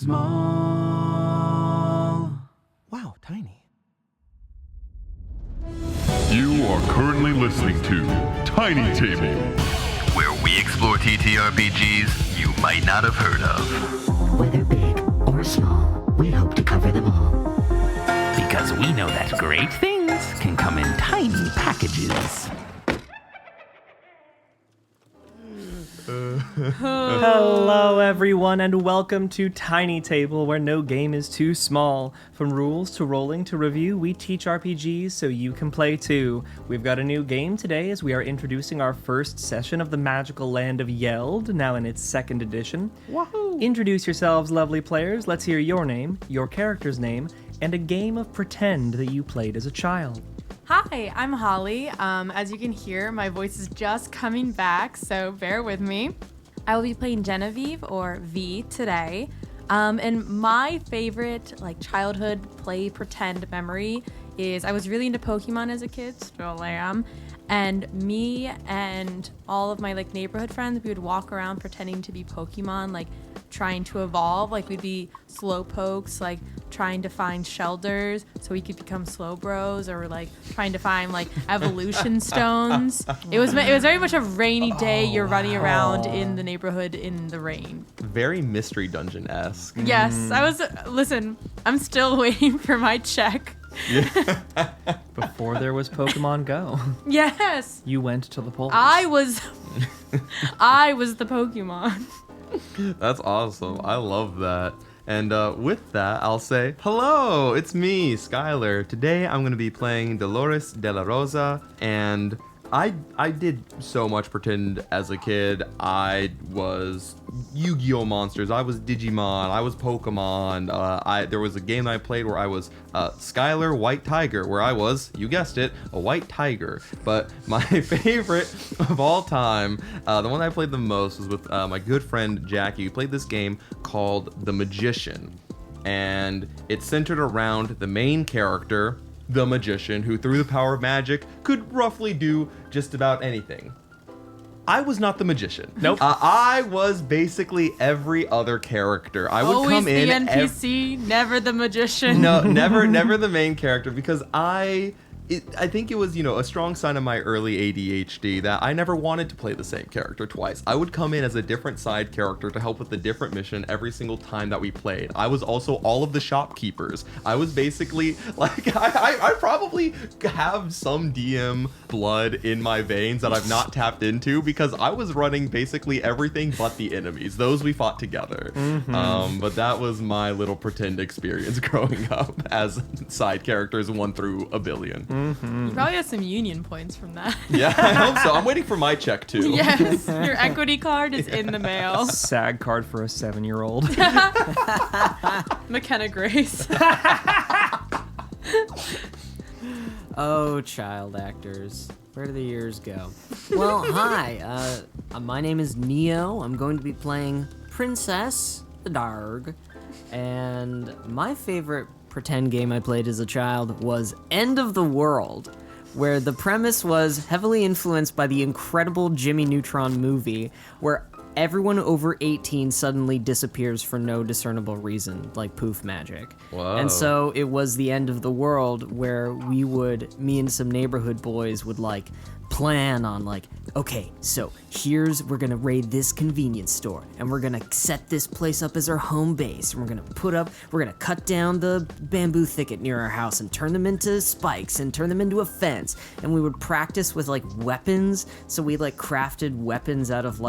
small. Wow, tiny. You are currently listening to Tiny Table, where we explore TTRPGs you might not have heard of. Whether big or small, we hope to cover them all. Because we know that great things can come in tiny packages. Hello everyone and welcome to Tiny Table, where no game is too small. From rules to rolling to review, we teach RPGs so you can play too. We've got a new game today as we are introducing our first session of the Magical Land of Yeld, now in its second edition. Wahoo! Introduce yourselves, lovely players. Let's hear your name, your character's name, and a game of pretend that you played as a child. Hi, I'm Holly. As you can hear, my voice is just coming back, so bear with me. I will be playing Genevieve, or V, today. And my favorite childhood play pretend memory is I was really into Pokemon as a kid, still am. And me and all of my neighborhood friends, we would walk around pretending to be Pokemon, trying to evolve. We'd be Slowpokes, trying to find Shelders so we could become Slowbros, or trying to find evolution stones. It was very much a rainy day. You're running around in the neighborhood in the rain. Very Mystery Dungeon-esque. Yes, listen, I'm still waiting for my check. Before there was Pokemon Go. Yes. You went to the polls. I was the Pokemon. That's awesome. I love that. And with that, I'll say, hello, it's me, Skyler. Today I'm going to be playing Dolores de la Rosa, and I did so much pretend as a kid. I was Yu-Gi-Oh! Monsters, I was Digimon, I was Pokemon. There was a game I played where I was Skyler White Tiger, where I was, you guessed it, a white tiger. But my favorite of all time, the one I played the most, was with my good friend Jackie. We played this game called The Magician, and it's centered around the main character, the magician, who through the power of magic could roughly do just about anything. I was not the magician. Nope. I was basically every other character. I would Always come in the NPC, never the magician. No, never the main character, because I think it was, a strong sign of my early ADHD that I never wanted to play the same character twice. I would come in as a different side character to help with a different mission every single time that we played. I was also all of the shopkeepers. I was basically, I probably have some DM blood in my veins that I've not tapped into, because I was running basically everything but the enemies. Those we fought together. Mm-hmm. But that was my little pretend experience growing up as side characters 1 through a billion. Mm-hmm. You probably have some union points from that. Yeah, I hope so. I'm waiting for my check too. Yes, your equity card is in the mail. SAG card for a 7-year-old. McKenna Grace. Oh, child actors. Where do the years go? Well, hi. My name is Neo. I'm going to be playing Princess the Darg. And my favorite pretend game I played as a child was End of the World, where the premise was heavily influenced by the incredible Jimmy Neutron movie, where everyone over 18 suddenly disappears for no discernible reason, like poof magic. Whoa. And so it was the end of the world, where me and some neighborhood boys would plan on okay, so we're gonna raid this convenience store, and we're gonna set this place up as our home base, and we're gonna cut down the bamboo thicket near our house and turn them into spikes and turn them into a fence. And we would practice with weapons, so we crafted weapons out of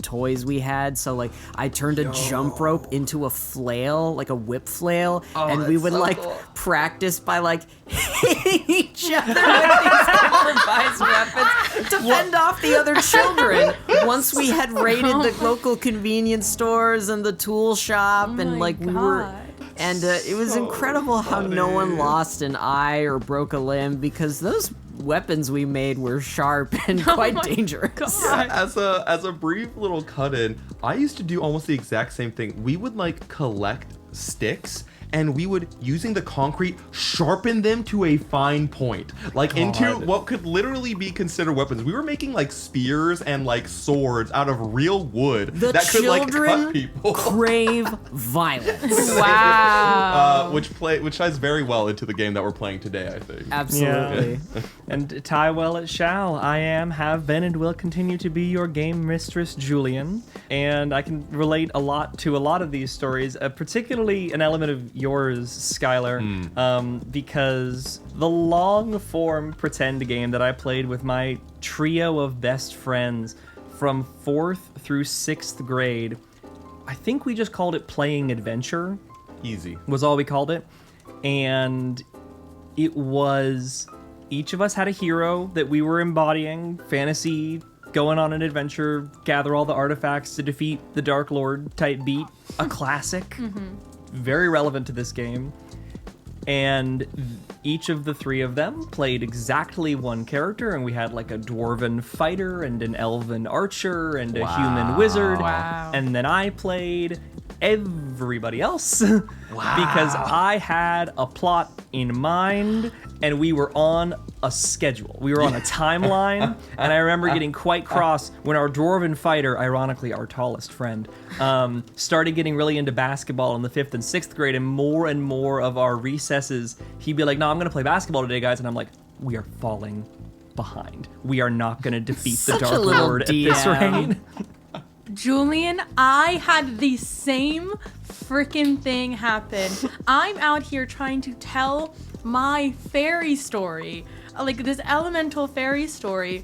toys we had. So I turned a jump rope into a flail, like a whip flail, and we would cool. practice by hitting each other with these improvised weapons to fend off the other children. Once we had raided the local convenience stores and the tool shop, and we were. And it was incredible how no one lost an eye or broke a limb, because those weapons we made were sharp and quite dangerous. Yeah, as a brief little cut in, I used to do almost the exact same thing. We would collect sticks and we would, using the concrete, sharpen them to a fine point, like into what could literally be considered weapons. We were making like spears and like swords out of real wood The that could like children cut people. crave violence. Wow. Which ties very well into the game that we're playing today, I think. Absolutely. And tie well it shall. I am, have been, and will continue to be your game mistress, Julian. And I can relate a lot to a lot of these stories, particularly an element of yours, Skylar, because the long-form pretend game that I played with my trio of best friends from 4th through 6th grade, I think we just called it Playing Adventure. Easy. Was all we called it. And it was, each of us had a hero that we were embodying, fantasy, going on an adventure, gather all the artifacts to defeat the Dark Lord type beat. A classic. Very relevant to this game. And each of the three of them played exactly one character, and we had like a dwarven fighter and an elven archer and a human wizard. Wow. And then I played everybody else because I had a plot in mind and we were on a schedule. We were on a timeline, and I remember getting quite cross when our dwarven fighter, ironically our tallest friend, started getting really into basketball in the 5th and 6th grade, and more of our recesses, he'd be like, no, I'm gonna play basketball today, guys, and I'm like, we are falling behind. We are not gonna defeat the Such a Dark little Lord at this DM. rate. Julian, I had the same freaking thing happen. I'm out here trying to tell my fairy story, like this elemental fairy story,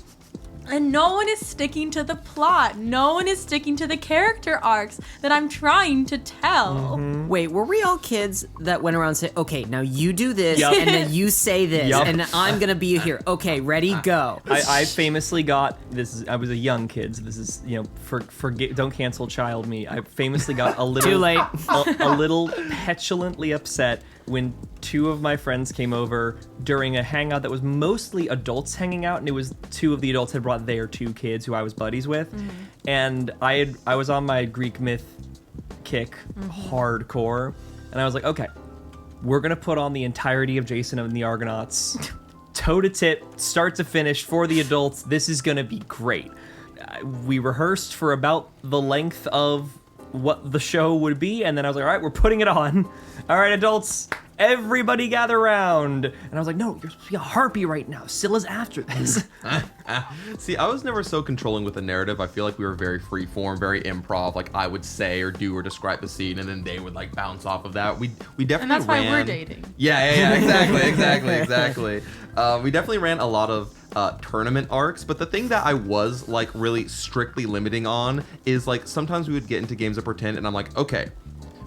and no one is sticking to the plot. No one is sticking to the character arcs that I'm trying to tell. Wait, were we all kids that went around saying, okay, now you do this, Yup. and then you say this, Yup. and I'm gonna be here. Okay, ready, go. I famously got I was a young kid, so this is, don't cancel child me. I famously got a little Too late. a little petulantly upset when 2 of my friends came over during a hangout that was mostly adults hanging out, and it was 2 of the adults had brought their 2 kids who I was buddies with, and I was on my Greek myth kick hardcore, and I was like, okay, we're gonna put on the entirety of Jason and the Argonauts, toe to tip, start to finish for the adults. This is gonna be great. We rehearsed for about the length of what the show would be, and then I was like, all right, we're putting it on. All right, adults, everybody gather around. And I was like, no, you're supposed to be a harpy right now. Scylla's after this. See, I was never so controlling with the narrative. I feel like we were very freeform, very improv. Like I would say or do or describe the scene, and then they would like bounce off of that. We definitely And that's ran... why we're dating. Yeah, exactly. We definitely ran a lot of tournament arcs, but the thing that I was like really strictly limiting on is like sometimes we would get into games of pretend, and I'm like, okay,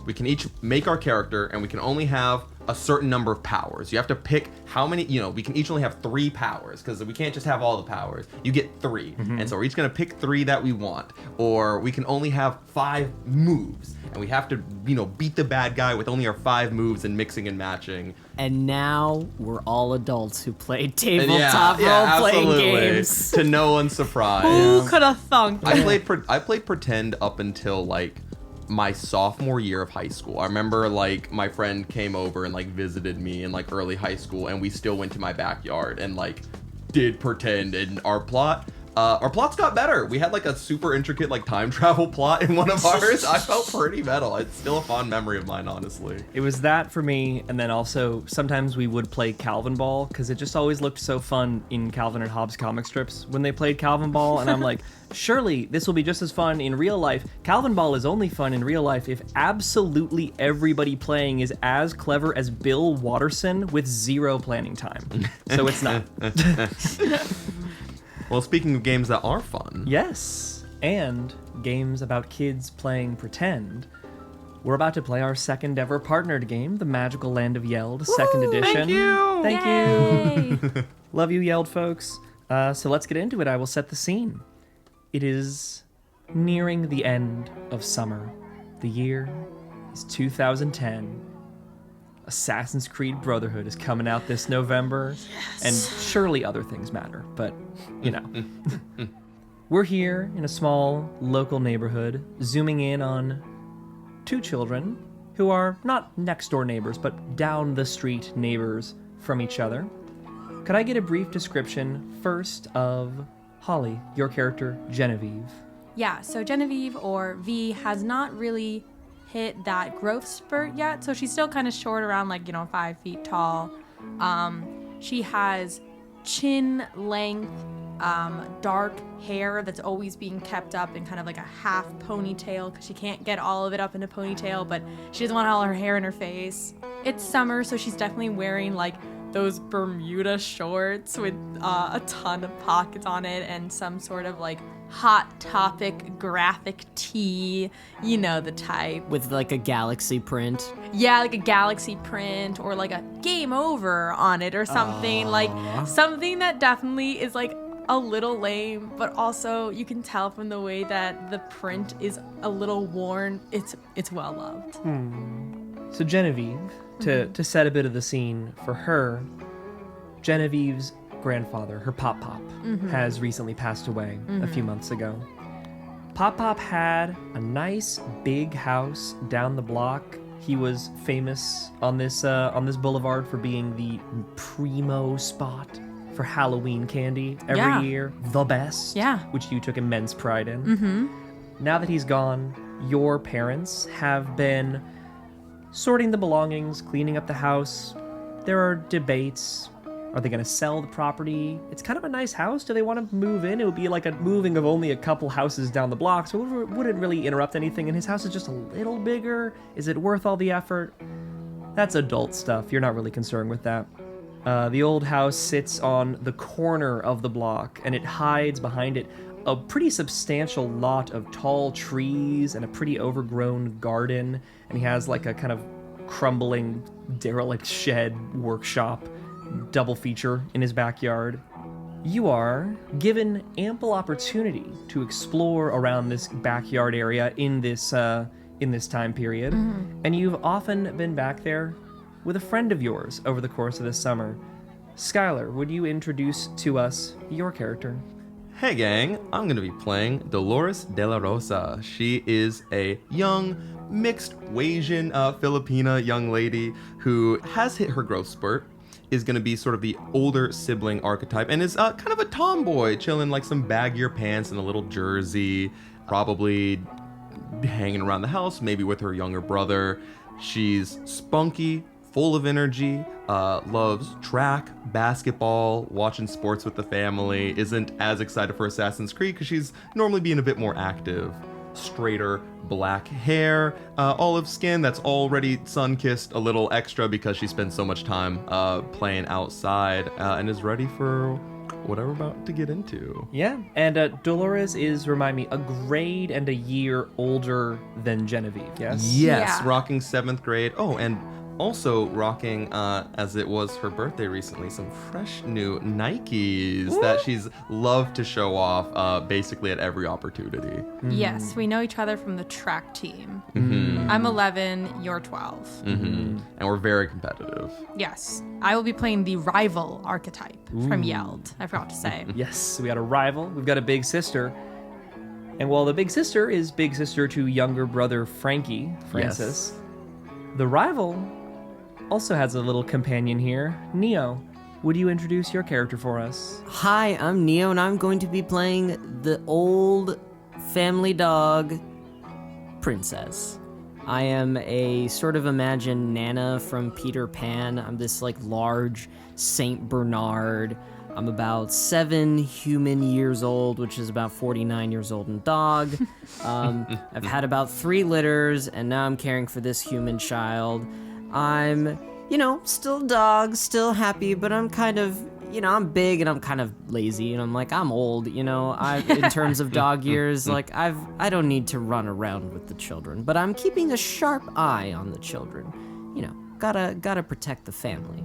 we can each make our character, and we can only have a certain number of powers. You have to pick how many, we can each only have 3 powers, because we can't just have all the powers. You get 3. And so we're each gonna pick 3 that we want. Or we can only have 5 moves, and we have to, beat the bad guy with only our 5 moves and mixing and matching. And now we're all adults who play tabletop role-playing absolutely. games. To no one's surprise. Who could have thunk? I played pretend up until like my sophomore year of high school. I remember like my friend came over and like visited me in like early high school, and we still went to my backyard and like did pretend. And our plots got better. We had like a super intricate like time travel plot in one of ours. I felt pretty metal. It's still a fond memory of mine, honestly. It was that for me, and then also sometimes we would play Calvin Ball, because it just always looked so fun in Calvin and Hobbes comic strips when they played Calvin Ball, and I'm like, surely this will be just as fun in real life. Calvin Ball is only fun in real life if absolutely everybody playing is as clever as Bill Watterson with 0 planning time. So it's not. Well, speaking of games that are fun. Yes, and games about kids playing pretend. We're about to play our second ever partnered game, the Magical Land of Yeld, second edition. Thank you. Love you, Yeld folks. So let's get into it. I will set the scene. It is nearing the end of summer. The year is 2010. Assassin's Creed Brotherhood is coming out this November, and surely other things matter, but, We're here in a small local neighborhood, zooming in on 2 children who are not next door neighbors, but down the street neighbors from each other. Could I get a brief description first of Holly, your character, Genevieve? Yeah, so Genevieve, or V, has not really hit that growth spurt yet. So she's still kind of short, around 5 feet tall. She has chin length, dark hair that's always being kept up in kind of like a half ponytail because she can't get all of it up in a ponytail, but she doesn't want all her hair in her face. It's summer, so she's definitely wearing those Bermuda shorts with a ton of pockets on it and some sort of Hot Topic graphic tee, you know the type. With a galaxy print. Yeah, a galaxy print or a game over on it or something. Something that definitely is a little lame, but also you can tell from the way that the print is a little worn, it's well loved. So Genevieve, to set a bit of the scene for her, Genevieve's grandfather, her Pop, has recently passed away a few months ago. Pop had a nice big house down the block. He was famous on this boulevard for being the primo spot for Halloween candy every year, the best, which you took immense pride in. Now that he's gone, your parents have been sorting the belongings, cleaning up the house. There are debates. Are they going to sell the property? It's kind of a nice house. Do they want to move in? It would be like a moving of only a couple houses down the block, so it wouldn't really interrupt anything, and his house is just a little bigger. Is it worth all the effort? That's adult stuff. You're not really concerned with that. The old house sits on the corner of the block, and it hides behind it a pretty substantial lot of tall trees and a pretty overgrown garden, and he has a kind of crumbling, derelict shed workshop double feature in his backyard. You are given ample opportunity to explore around this backyard area in this time period, and you've often been back there with a friend of yours over the course of this summer. Skyler, would you introduce to us your character? Hey gang, I'm going to be playing Dolores de la Rosa. She is a young, mixed Asian Filipina young lady who has hit her growth spurt, is going to be sort of the older sibling archetype, and is kind of a tomboy, chilling some baggier pants and a little jersey, probably hanging around the house, maybe with her younger brother. She's spunky, full of energy, loves track, basketball, watching sports with the family, isn't as excited for Assassin's Creed because she's normally being a bit more active. Straighter black hair, olive skin that's already sun-kissed a little extra because she spends so much time playing outside, and is ready for whatever we're about to get into. Yeah, and Dolores is, remind me, a grade and a year older than Genevieve, yes? Yes, Yeah. rocking 7th grade. Oh, and also rocking, as it was her birthday recently, some fresh new Nikes that she's loved to show off basically at every opportunity. Yes, we know each other from the track team. I'm 11, you're 12. And we're very competitive. Yes, I will be playing the rival archetype from Yeld. I forgot to say. Yes, we got a rival, we've got a big sister. And while the big sister is big sister to younger brother Frankie, Francis, the rival also has a little companion here, Neo. Would you introduce your character for us? Hi, I'm Neo, and I'm going to be playing the old family dog, Princess. I am a sort of imagined Nana from Peter Pan. I'm this large Saint Bernard. I'm about 7 human years old, which is about 49 years old in dog. I've had about 3 litters, and now I'm caring for this human child. I'm, still dog, still happy, but I'm kind of, I'm big and I'm kind of lazy, and I'm old, in terms of dog years, I don't need to run around with the children, but I'm keeping a sharp eye on the children. Gotta protect the family.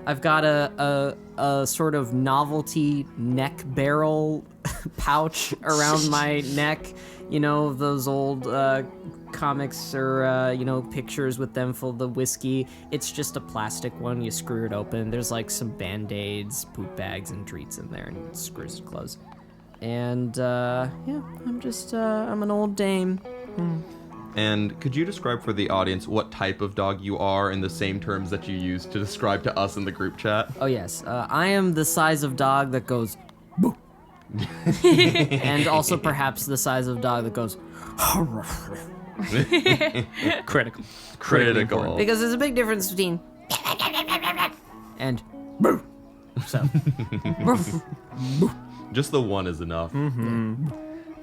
I've got a sort of novelty neck barrel pouch around my neck. Those old comics or, pictures with them full of the whiskey. It's just a plastic one. You screw it open. There's some Band-Aids, poop bags, and treats in there, and it screws it closed. And, I'm an old dame. And could you describe for the audience what type of dog you are in the same terms that you used to describe to us in the group chat? Oh yes, I am the size of dog that goes boo. And also perhaps the size of dog that goes Critical. Critical. because there's a big difference between and boo. So Just the one is enough.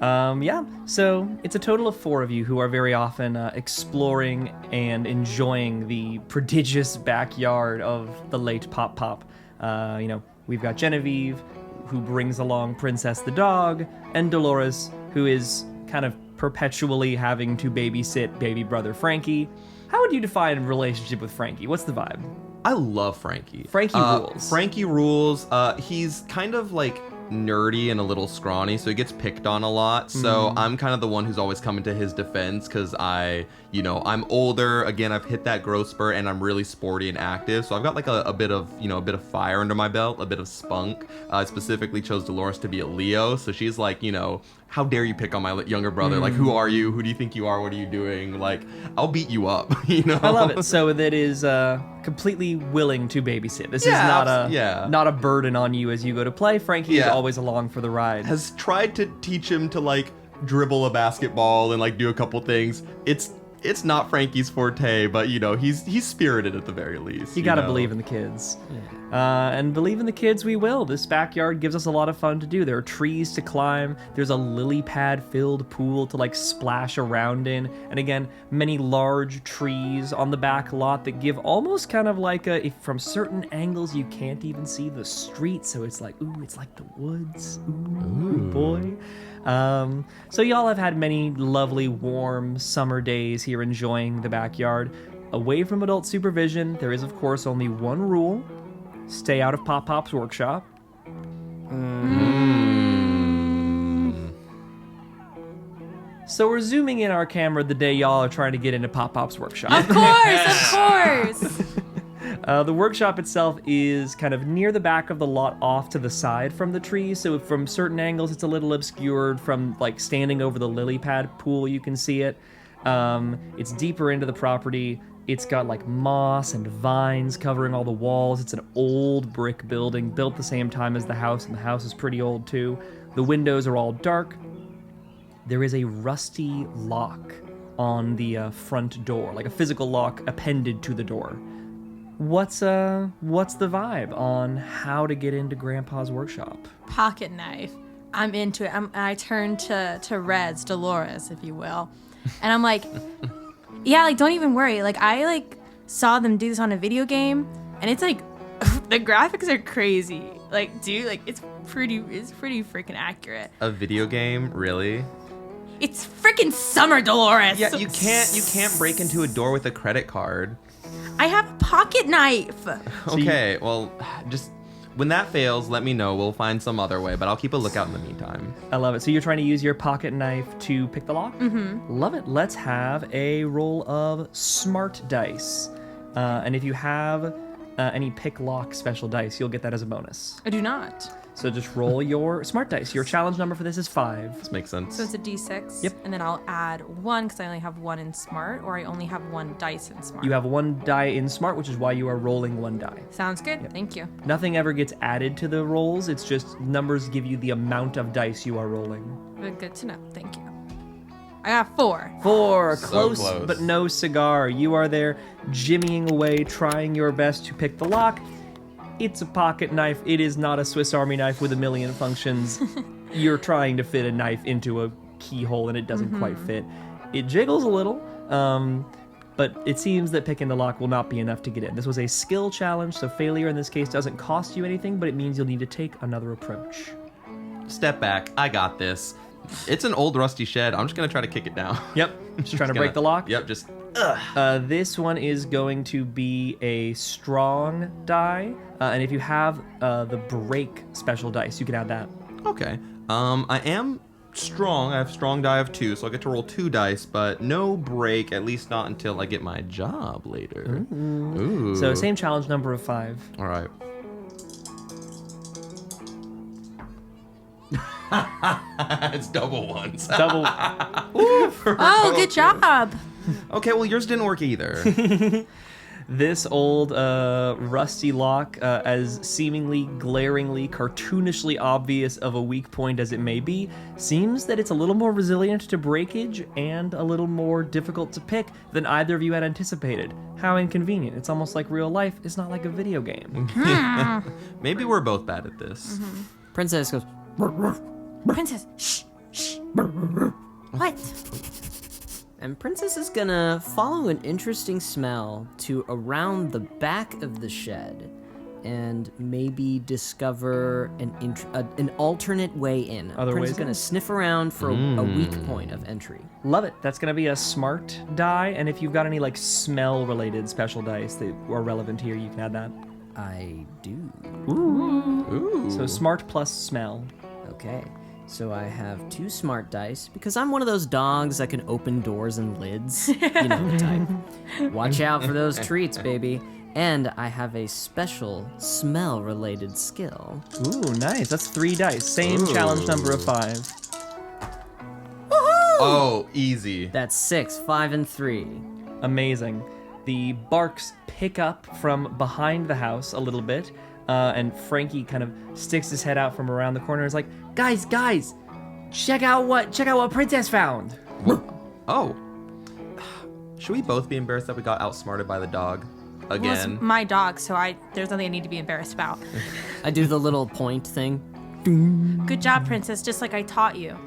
Yeah, so it's a total of 4 of you who are very often exploring and enjoying the prodigious backyard of the late Pop Pop. We've got Genevieve, who brings along Princess the dog, and Dolores, who is kind of perpetually having to babysit baby brother Frankie. How would you define a relationship with Frankie? What's the vibe? I love Frankie. Frankie rules. Frankie rules. He's kind of like nerdy and a little scrawny, so he gets picked on a lot. So I'm kind of the one who's always coming to his defense because I'm older. Again, I've hit that growth spurt and I'm really sporty and active. So I've got like a bit of fire under my belt, a bit of spunk. I specifically chose Dolores to be a Leo. So she's like, how dare you pick on my younger brother? Like, who are you? Who do you think you are? What are you doing? Like, I'll beat you up, I love it. So that is completely willing to babysit. This is not a burden on you as you go to play. Frankie is always along for the ride. Has tried to teach him to like dribble a basketball and like do a couple things. It's not Frankie's forte, but he's spirited at the very least. You gotta believe in the kids. And believe in the kids we will. This backyard gives us a lot of fun to do. There are trees to climb. There's a lily pad filled pool to like splash around in. And again, many large trees on the back lot that give almost kind of like if from certain angles you can't even see the street. So it's like, ooh, it's like the woods. Ooh, boy. So y'all have had many lovely, warm summer days here enjoying the backyard. Away from adult supervision, there is of course only one rule. Stay out of Pop Pop's workshop. So we're zooming in our camera the day y'all are trying to get into Pop Pop's workshop. Of course. The workshop itself is kind of near the back of the lot off to the side from the tree, so from certain angles it's a little obscured. From like standing over the lily pad pool you can see it. It's deeper into the property. It's got like moss and vines covering all the walls. It's an old brick building built the same time as the house, and the house is pretty old too. The windows are all dark. There is a rusty lock on the front door, like a physical lock appended to the door. What's the vibe on how to get into Grandpa's workshop? Pocket knife. I'm into it. I turn to Reds, Dolores, if you will. And I'm like, yeah, like, don't even worry. Like, I, saw them do this on a video game, and it's, the graphics are crazy. Like, dude, it's pretty freaking accurate. A video game, really? It's freaking summer, Dolores. Yeah, you can't break into a door with a credit card. I have a pocket knife. Okay, well, just when that fails, let me know. We'll find some other way, but I'll keep a lookout in the meantime. I love it. So you're trying to use your pocket knife to pick the lock? Mm-hmm. Love it. Let's have a roll of smart dice. And if you have any pick lock special dice, you'll get that as a bonus. I do not. So just roll your smart dice. Your challenge number for this is 5. This makes sense. So it's a D6. Yep. And then I'll add 1 because I only have 1 in smart, or I only have 1 dice in smart. You have 1 die in smart, which is why you are rolling 1 die. Sounds good. Thank you. Nothing ever gets added to the rolls. It's just numbers give you the amount of dice you are rolling. Good to know. Thank you. I got 4. 4. So Close, but no cigar. You are there jimmying away, trying your best to pick the lock. It's a pocket knife. It is not a Swiss Army knife with a million functions. You're trying to fit a knife into a keyhole and it doesn't quite fit. It jiggles a little, but it seems that picking the lock will not be enough to get in. This was a skill challenge, so failure in this case doesn't cost you anything, but it means you'll need to take another approach. Step back. I got this. It's an old rusty shed. I'm just going to try to kick it down. Yep. Just trying to break the lock? Yep, just... This one is going to be a strong die, and if you have the break special dice, you can add that. Okay. I am strong. I have strong die of 2, so I'll get to roll 2 dice, but no break, at least not until I get my job later. Ooh. So same challenge number of 5. All right. It's double ones. Double. Oh, good job. Okay, well, yours didn't work either. This old rusty lock, as seemingly glaringly, cartoonishly obvious of a weak point as it may be, seems that it's a little more resilient to breakage and a little more difficult to pick than either of you had anticipated. How inconvenient. It's almost like real life. It's not like a video game. Maybe we're both bad at this. Princess goes, Princess, shh, shh. What? and Princess is gonna follow an interesting smell to around the back of the shed and maybe discover an alternate way in. Other Princess ways is gonna in? sniff around for a weak point of entry. Love it. That's going to be a smart die, and if you've got any like smell-related special dice that are relevant here, you can add that. I do. Ooh. So smart plus smell. Okay. So I have 2 smart dice because I'm one of those dogs that can open doors and lids. You know the type. Watch out for those treats, baby. And I have a special smell-related skill. Ooh, nice. That's 3 dice. Same challenge number of 5. Oh, easy. That's 6, 5, and 3. Amazing. The barks pick up from behind the house a little bit, and Frankie kind of sticks his head out from around the corner and is like, guys, check out what Princess found. Oh. Should we both be embarrassed that we got outsmarted by the dog Well, again? it's my dog, so there's nothing I need to be embarrassed about. I do the little point thing. Good job, Princess, just like I taught you.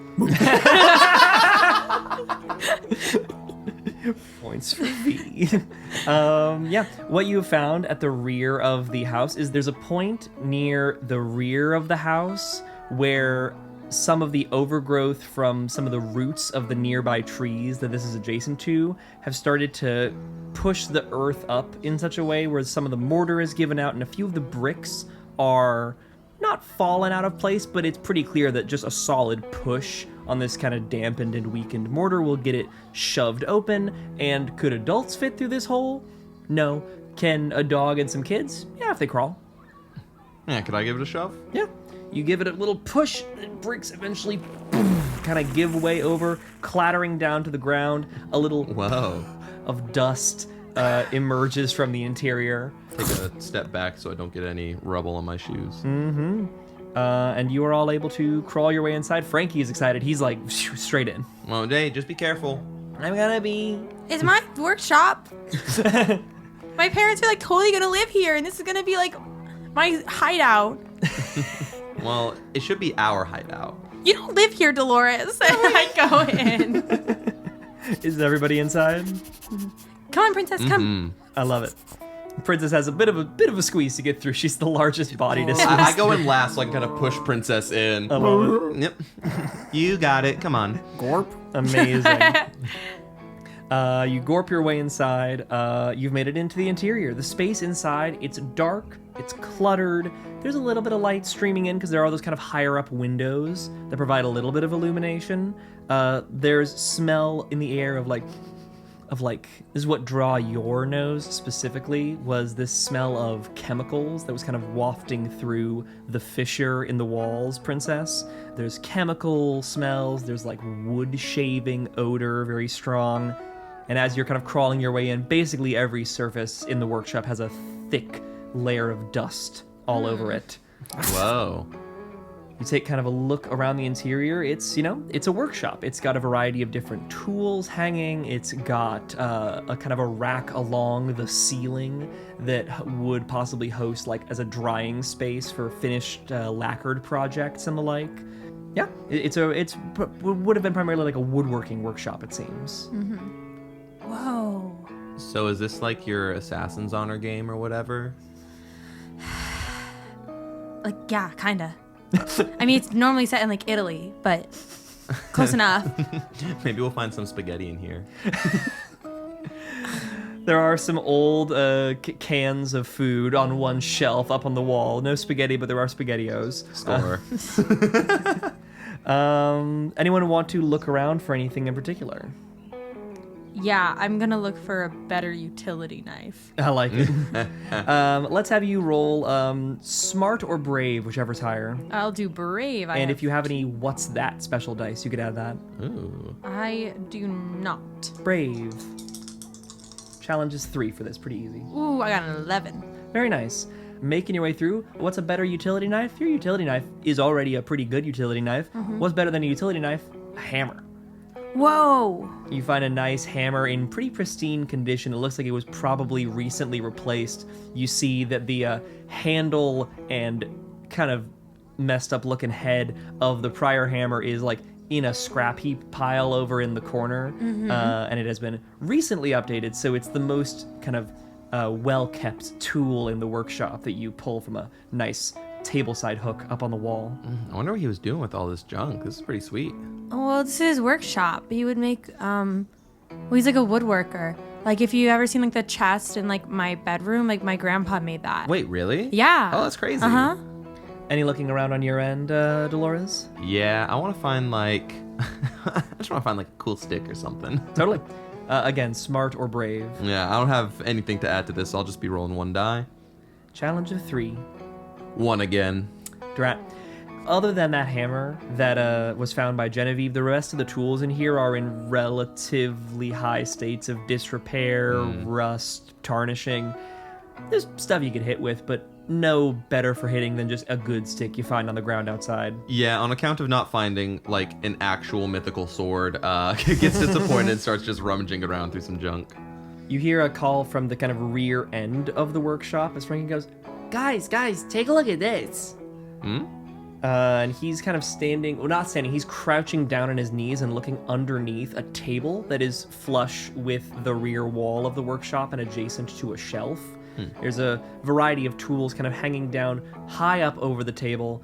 Points for V. Yeah, what you have found at the rear of the house is there's a point near the rear of the house where some of the overgrowth from some of the roots of the nearby trees that this is adjacent to have started to push the earth up in such a way where some of the mortar is given out and a few of the bricks are not fallen out of place, but it's pretty clear that just a solid push on this kind of dampened and weakened mortar will get it shoved open. And could adults fit through this hole? No. Can a dog and some kids? Yeah, if they crawl. Yeah, could I give it a shove? Yeah. You give it a little push, and bricks eventually kind of give way over, clattering down to the ground. A little Whoa. of dust emerges from the interior. Take a step back so I don't get any rubble on my shoes. And you are all able to crawl your way inside. Frankie is excited. He's like, straight in. Well, Day, just be careful. I'm gonna be... It's my workshop. My parents are like totally gonna live here, and this is gonna be like my hideout. Well, it should be our hideout. You don't live here, Dolores. I go in. Is everybody inside? Come on, Princess, come. I love it. Princess has a bit of a squeeze to get through. She's the largest body to squeeze. I go in last so I can kind of push Princess in. I love it. Yep. You got it. Come on. Gorp. Amazing. You gorp your way inside. You've made it into the interior. The space inside, it's dark, it's cluttered. There's a little bit of light streaming in because there are those kind of higher up windows that provide a little bit of illumination. There's smell in the air of like, this is what draw your nose specifically, was this smell of chemicals that was kind of wafting through the fissure in the walls, Princess. There's chemical smells, there's like wood shaving odor, very strong. And as you're kind of crawling your way in, basically every surface in the workshop has a thick layer of dust all over it. Whoa. You take kind of a look around the interior. It's, it's a workshop. It's got a variety of different tools hanging. It's got a kind of a rack along the ceiling that would possibly host like as a drying space for finished lacquered projects and the like. Yeah, it would have been primarily like a woodworking workshop, it seems. Whoa. So is this like your Assassin's Honor game or whatever? Like, yeah, kinda. I mean, it's normally set in like Italy, but close enough. Maybe we'll find some spaghetti in here. There are some old cans of food on one shelf up on the wall. No spaghetti, but there are SpaghettiOs. Score. Anyone want to look around for anything in particular? Yeah, I'm gonna look for a better utility knife. I like it. Let's have you roll smart or brave, whichever's higher. I'll do brave. And if you have any what's that special dice, you could add that. Ooh. I do not. Brave. Challenge is 3 for this, pretty easy. Ooh, I got an 11. Very nice. Making your way through, what's a better utility knife? Your utility knife is already a pretty good utility knife. What's better than a utility knife? A hammer. Whoa! You find a nice hammer in pretty pristine condition. It looks like it was probably recently replaced. You see that the handle and kind of messed up looking head of the prior hammer is like in a scrap heap pile over in the corner. And it has been recently updated, so it's the most kind of well-kept tool in the workshop that you pull from a nice tableside hook up on the wall. I wonder what he was doing with all this junk. This is pretty sweet. Well, this is his workshop. He would make, well, he's like a woodworker. Like, if you ever seen, like, the chest in, like, my bedroom, like, my grandpa made that. Wait, really? Yeah. Oh, that's crazy. Uh-huh. Any looking around on your end, Dolores? Yeah, I want to find, like... I just want to find, like, a cool stick or something. Totally. Again, smart or brave. Yeah, I don't have anything to add to this. I'll just be rolling 1 die. Challenge of 3. 1 again. Drat. Other than that hammer that was found by Genevieve, the rest of the tools in here are in relatively high states of disrepair, rust, tarnishing. There's stuff you could hit with, but no better for hitting than just a good stick you find on the ground outside. Yeah, on account of not finding, like, an actual mythical sword, gets disappointed and starts just rummaging around through some junk. You hear a call from the kind of rear end of the workshop as Frankie goes, Guys, take a look at this. And he's kind of standing, well, not standing, he's crouching down on his knees and looking underneath a table that is flush with the rear wall of the workshop and adjacent to a shelf. There's a variety of tools kind of hanging down high up over the table,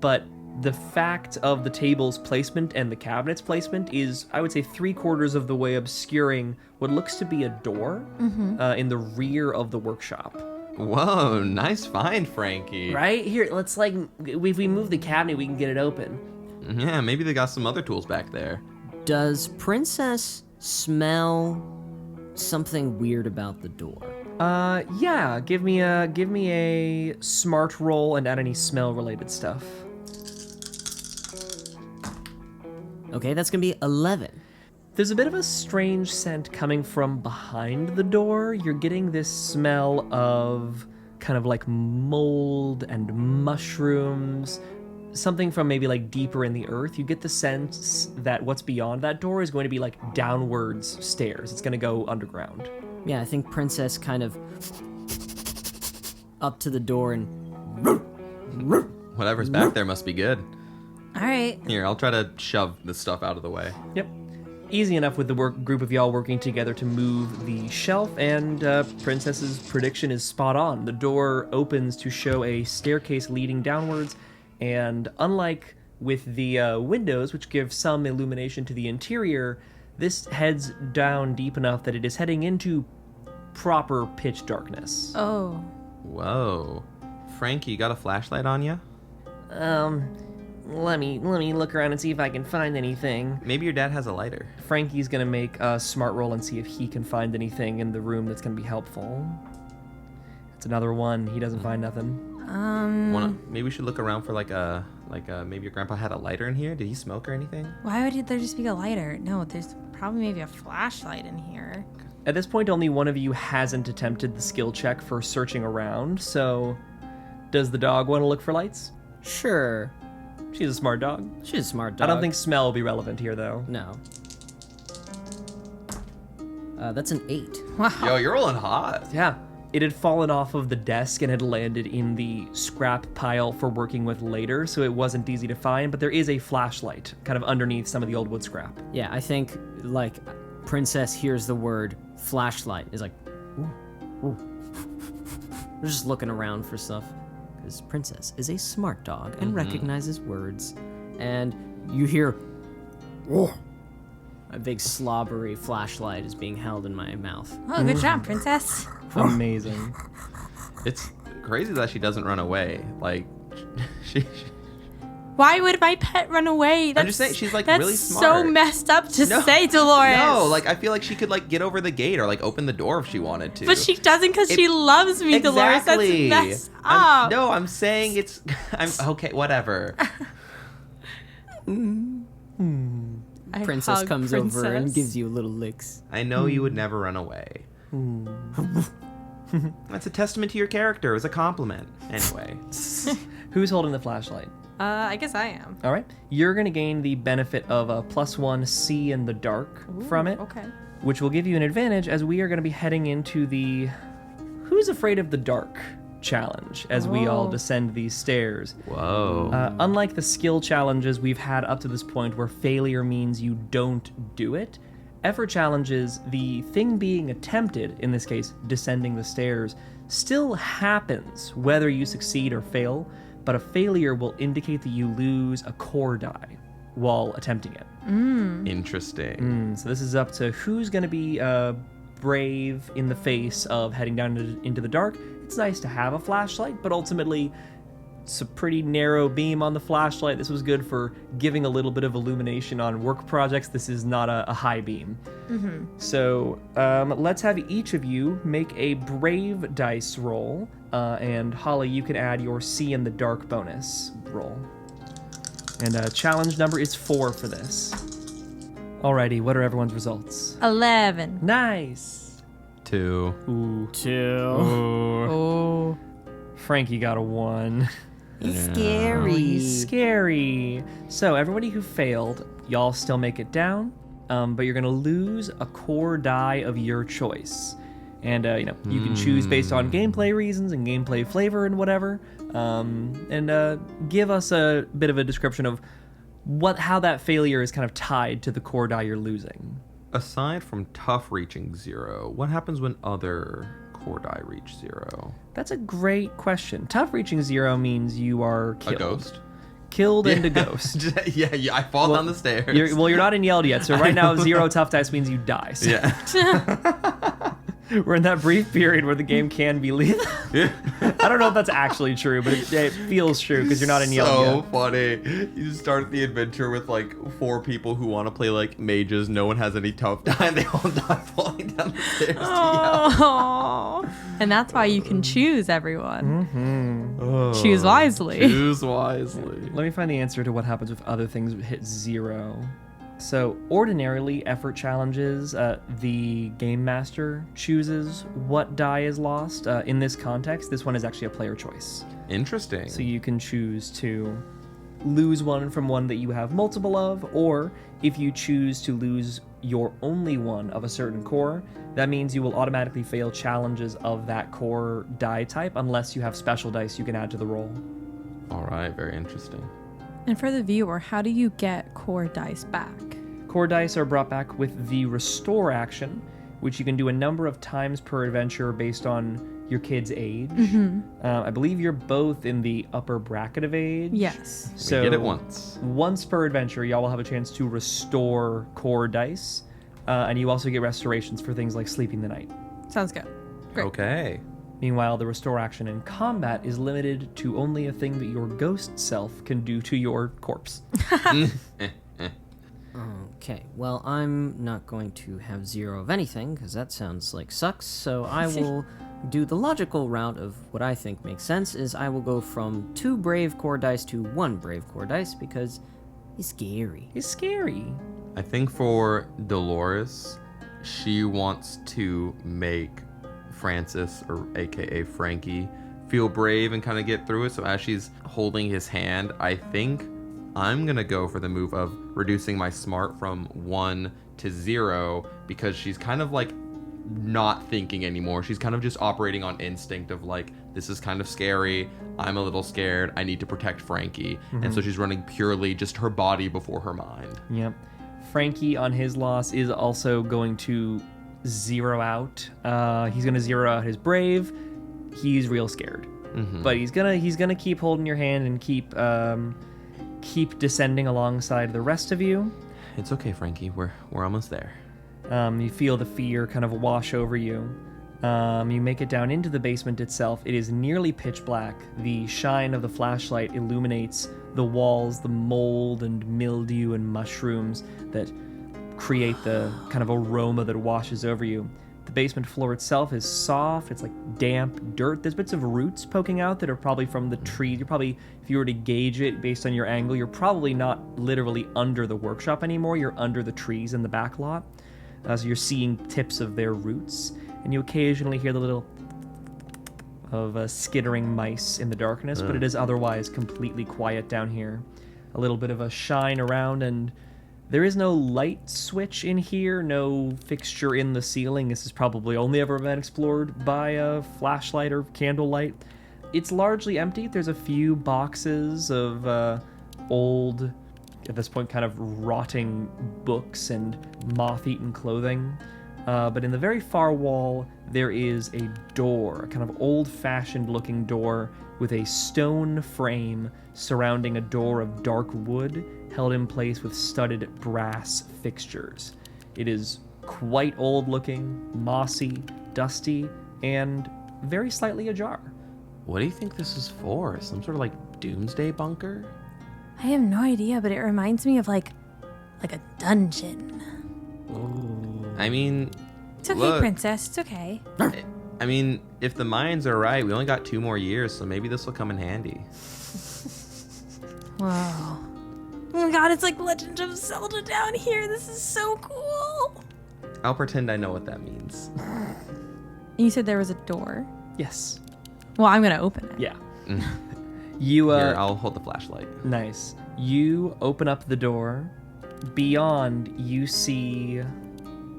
but the fact of the table's placement and the cabinet's placement is, I would say, 3/4 of the way obscuring what looks to be a door in the rear of the workshop. Whoa, nice find, Frankie. Right? Here, let's like, if we move the cabinet, we can get it open. Yeah, maybe they got some other tools back there. Does Princess smell something weird about the door? Yeah, give me a smart roll and add any smell related stuff. Okay, that's gonna be 11. There's a bit of a strange scent coming from behind the door. You're getting this smell of kind of like mold and mushrooms, something from maybe like deeper in the earth. You get the sense that what's beyond that door is going to be like downwards stairs. It's going to go underground. Yeah, I think Princess kind of up to the door and Whatever's back there must be good. All right. Here, I'll try to shove this stuff out of the way. Yep. Easy enough with the group of y'all working together to move the shelf, and Princess's prediction is spot on. The door opens to show a staircase leading downwards, and unlike with the windows, which give some illumination to the interior, this heads down deep enough that it is heading into proper pitch darkness. Oh. Whoa. Frankie, you got a flashlight on you? Let me look around and see if I can find anything. Maybe your dad has a lighter. Frankie's gonna make a smart roll and see if he can find anything in the room that's gonna be helpful. It's another one. He doesn't find nothing. Maybe we should look around for maybe your grandpa had a lighter in here. Did he smoke or anything? Why would there just be a lighter? No, there's probably maybe a flashlight in here. At this point, only one of you hasn't attempted the skill check for searching around, so does the dog want to look for lights? sure. She's a smart dog. She's a smart dog. I don't think smell will be relevant here, though. No. That's an 8. Yo, you're rolling hot. Yeah. It had fallen off of the desk and had landed in the scrap pile for working with later, so it wasn't easy to find, but there is a flashlight kind of underneath some of the old wood scrap. Yeah, I think, like, Princess hears the word flashlight, is like, ooh, ooh. They're just looking around for stuff, because Princess is a smart dog and recognizes words. And you hear, whoa. A big slobbery flashlight is being held in my mouth. Oh, good job, Princess. Amazing. It's crazy that she doesn't run away. Like, she Why would my pet run away? That's, I'm just saying, she's like that's really so smart. messed up to say, Dolores. No, like I feel like she could like get over the gate or like open the door if she wanted to. But she doesn't because she loves me, Dolores. That's messed up. I'm saying it's. I'm okay. Whatever. I Princess hug comes over and Princess. gives you little licks. I know you would never run away. That's a testament to your character. It was a compliment. Anyway. Who's holding the flashlight? I guess I am. All right. You're going to gain the benefit of a +1 see in the dark from it, Okay. which will give you an advantage as we are going to be heading into the Who's Afraid of the Dark challenge as we all descend these stairs. Whoa. Unlike the skill challenges we've had up to this point where failure means you don't do it, effort challenges, the thing being attempted, in this case, descending the stairs, still happens whether you succeed or fail, but a failure will indicate that you lose a core die while attempting it. Interesting. So this is up to who's going to be brave in the face of heading down into the dark. It's nice to have a flashlight, but ultimately it's a pretty narrow beam on the flashlight. This was good for giving a little bit of illumination on work projects. This is not a high beam. So let's have each of you make a brave dice roll. And Holly, you can add your see in the dark bonus roll. And challenge number is 4 for this. Alrighty, what are everyone's results? 11. Nice. 2. Ooh. 2. Oh. Frankie got a 1. He's scary. He's scary. So everybody who failed, y'all still make it down, but you're gonna lose a core die of your choice. And you can choose based on gameplay reasons and gameplay flavor and whatever. And give us a bit of a description of how that failure is kind of tied to the core die you're losing. Aside from tough reaching 0, what happens when other core die reach 0? That's a great question. Tough reaching 0 means you are killed. A ghost? Killed and a ghost. yeah, I fall down the stairs. You're not in Yeld yet, so right now 0 tough dice means you die. So Yeah. we're in that brief period where the game can be lethal. I don't know if that's actually true, but it feels true because you're not in Yeld So yet. funny. You start the adventure with like 4 people who want to play like mages. No one has any tough die. They all die falling down the stairs. To Yeld. Oh. And that's why you can choose everyone. Oh, Choose wisely. Choose wisely. Let me find the answer to what happens if other things hit 0. So ordinarily, effort challenges, the game master chooses what die is lost. In this context, this one is actually a player choice. Interesting. So you can choose to lose one from one that you have multiple of, or if you choose to lose your only one of a certain core, that means you will automatically fail challenges of that core die type unless you have special dice you can add to the roll. All right, very interesting. And for the viewer, how do you get core dice back? Core dice are brought back with the restore action, which you can do a number of times per adventure based on your kid's age. I believe you're both in the upper bracket of age. Yes. So We get it once. Once per adventure, y'all will have a chance to restore core dice, and you also get restorations for things like sleeping the night. Sounds good. Great. Okay. Meanwhile, the restore action in combat is limited to only a thing that your ghost self can do to your corpse. Okay, well, I'm not going to have 0 of anything, because that sounds like sucks, so I will do the logical route of what I think makes sense, is I will go from 2 brave core dice to 1 brave core dice, because he's scary. It's scary. I think for Dolores, she wants to make Francis, or aka Frankie, feel brave and kind of get through it. So as she's holding his hand, I think I'm gonna go for the move of reducing my smart from 1 to 0, because she's kind of like not thinking anymore. She's kind of just operating on instinct of like, this is kind of scary, I'm a little scared, I need to protect Frankie. And so she's running purely just her body before her mind. Yep. Frankie, on his loss, is also going to 0 out. He's going to 0 out his brave. He's real scared. But he's gonna keep holding your hand and keep descending alongside the rest of you. It's okay, Frankie, we're almost there. You feel the fear kind of wash over you. You make it down into the basement itself. It is nearly pitch black. The shine of the flashlight illuminates the walls, the mold and mildew and mushrooms that create the kind of aroma that washes over you. The basement floor itself is soft. It's like damp dirt. There's bits of roots poking out that are probably from the tree. You're probably, if you were to gauge it based on your angle, you're probably not literally under the workshop anymore. You're under the trees in the back lot. So you're seeing tips of their roots. And you occasionally hear the little of skittering mice in the darkness, but it is otherwise completely quiet down here. A little bit of a shine around, and there is no light switch in here, no fixture in the ceiling. This has probably only ever been explored by a flashlight or candlelight. It's largely empty. There's a few boxes of old, at this point, kind of rotting books and moth-eaten clothing. But in the very far wall, there is a door, a kind of old-fashioned looking door with a stone frame surrounding a door of dark wood held in place with studded brass fixtures. It is quite old-looking, mossy, dusty, and very slightly ajar. What do you think this is for? Some sort of like doomsday bunker? I have no idea, but it reminds me of like a dungeon. I mean, It's okay, look, princess. It's okay. I mean, if the mines are right, we only got 2 more years, so maybe this will come in handy. Whoa. Oh my god, it's like Legend of Zelda down here. This is so cool. I'll pretend I know what that means. You said there was a door. Yes. Well, I'm gonna open it. Yeah. You, Here, I'll hold the flashlight. Nice. You open up the door. Beyond, you see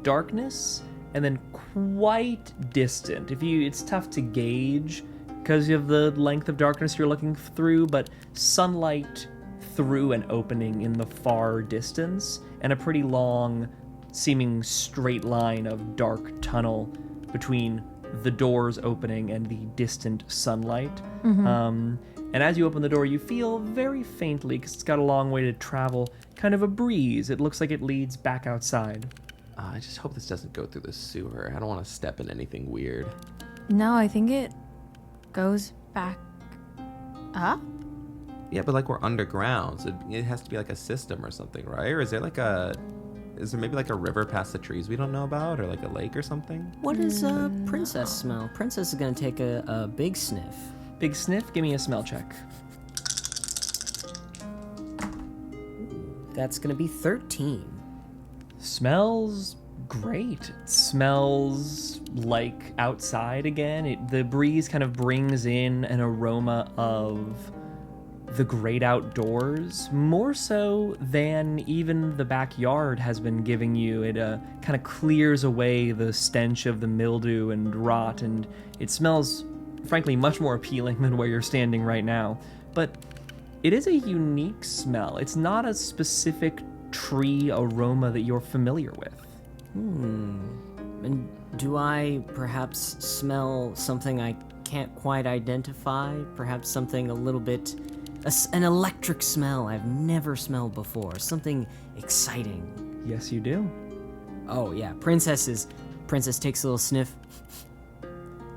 darkness, and then quite distant. It's tough to gauge because of the length of darkness you're looking through, but sunlight through an opening in the far distance, and a pretty long, seeming straight line of dark tunnel between the door's opening and the distant sunlight. And as you open the door, you feel very faintly, because it's got a long way to travel, kind of a breeze. It looks like it leads back outside. I just hope this doesn't go through the sewer. I don't want to step in anything weird. No, I think it goes back up. Yeah, but like we're underground, so it has to be like a system or something, right? Or is there maybe like a river past the trees we don't know about, or like a lake or something? What does Princess smell? Princess is gonna take a big sniff. Big sniff, give me a smell check. That's gonna be 13. Smells great. It smells like outside again. The breeze kind of brings in an aroma of the great outdoors, more so than even the backyard has been giving you. It kind of clears away the stench of the mildew and rot, and it smells, frankly, much more appealing than where you're standing right now. But it is a unique smell. It's not a specific tree aroma that you're familiar with. And do I perhaps smell something I can't quite identify? Perhaps something a little bit... an electric smell I've never smelled before. Something exciting. Yes, you do. Oh, yeah. Princess takes a little sniff.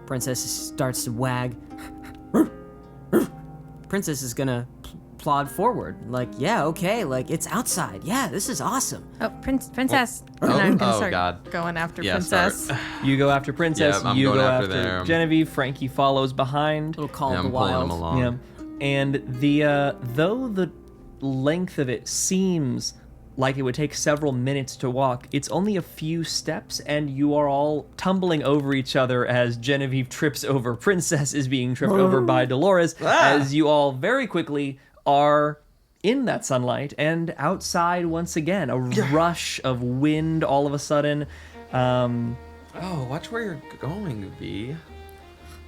Princess starts to wag. Princess is gonna plod forward. Like, yeah, okay, like, it's outside. Yeah, this is awesome. Oh, princess. Oh, And I'm gonna oh, start God. going after Yeah, princess. start. You go after Princess, Yeah, I'm you going go after after there. Genevieve, Frankie follows behind. Little call Yeah, of I'm the pulling wild. them along. Yeah. And the though the length of it seems like it would take several minutes to walk, it's only a few steps, and you are all tumbling over each other as Genevieve trips over. Princess is being tripped over by Dolores, as you all very quickly are in that sunlight and outside once again. A rush of wind all of a sudden. Oh, watch where you're going, V.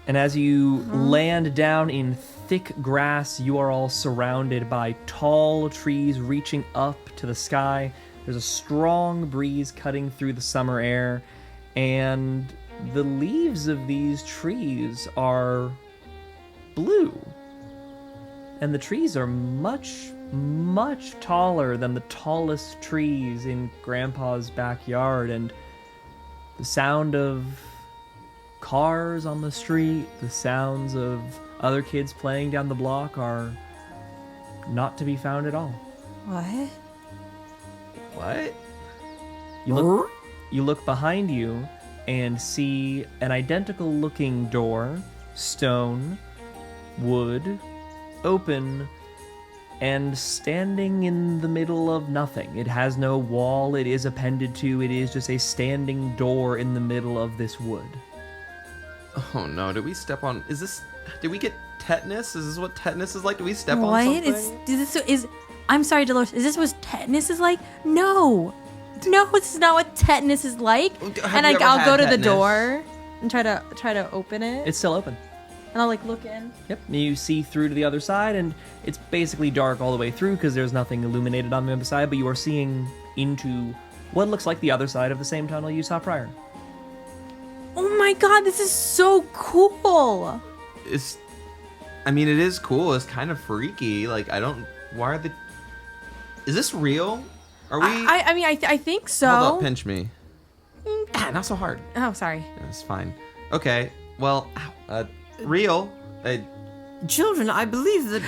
And as you land down in thick grass, you are all surrounded by tall trees reaching up to the sky. There's a strong breeze cutting through the summer air, and the leaves of these trees are blue. And the trees are much, much taller than the tallest trees in Grandpa's backyard, and the sound of cars on the street, the sounds of other kids playing down the block are not to be found at all. What? What? You look behind you and see an identical looking door, stone, wood, open, and standing in the middle of nothing. It has no wall it is appended to. It is just a standing door in the middle of this wood. Oh no, did we step on... Did we get tetanus? Is this what tetanus is like? Did we step on What? something? I'm sorry, Dolores. Is this what tetanus is like? No. No, this is not what tetanus is like. Have And you ever I'll had go to the tetanus? door and try to open it. It's still open. And I'll like look in. Yep. And you see through to the other side, and it's basically dark all the way through because there's nothing illuminated on the other side, but you are seeing into what looks like the other side of the same tunnel you saw prior. Oh my god, this is so cool. It is cool. It's kind of freaky. Like, why are the... Is this real? Are we... I think so. Hold up, pinch me. Not so hard. Oh, sorry. It's fine. Okay, well, real. Children, I believe that.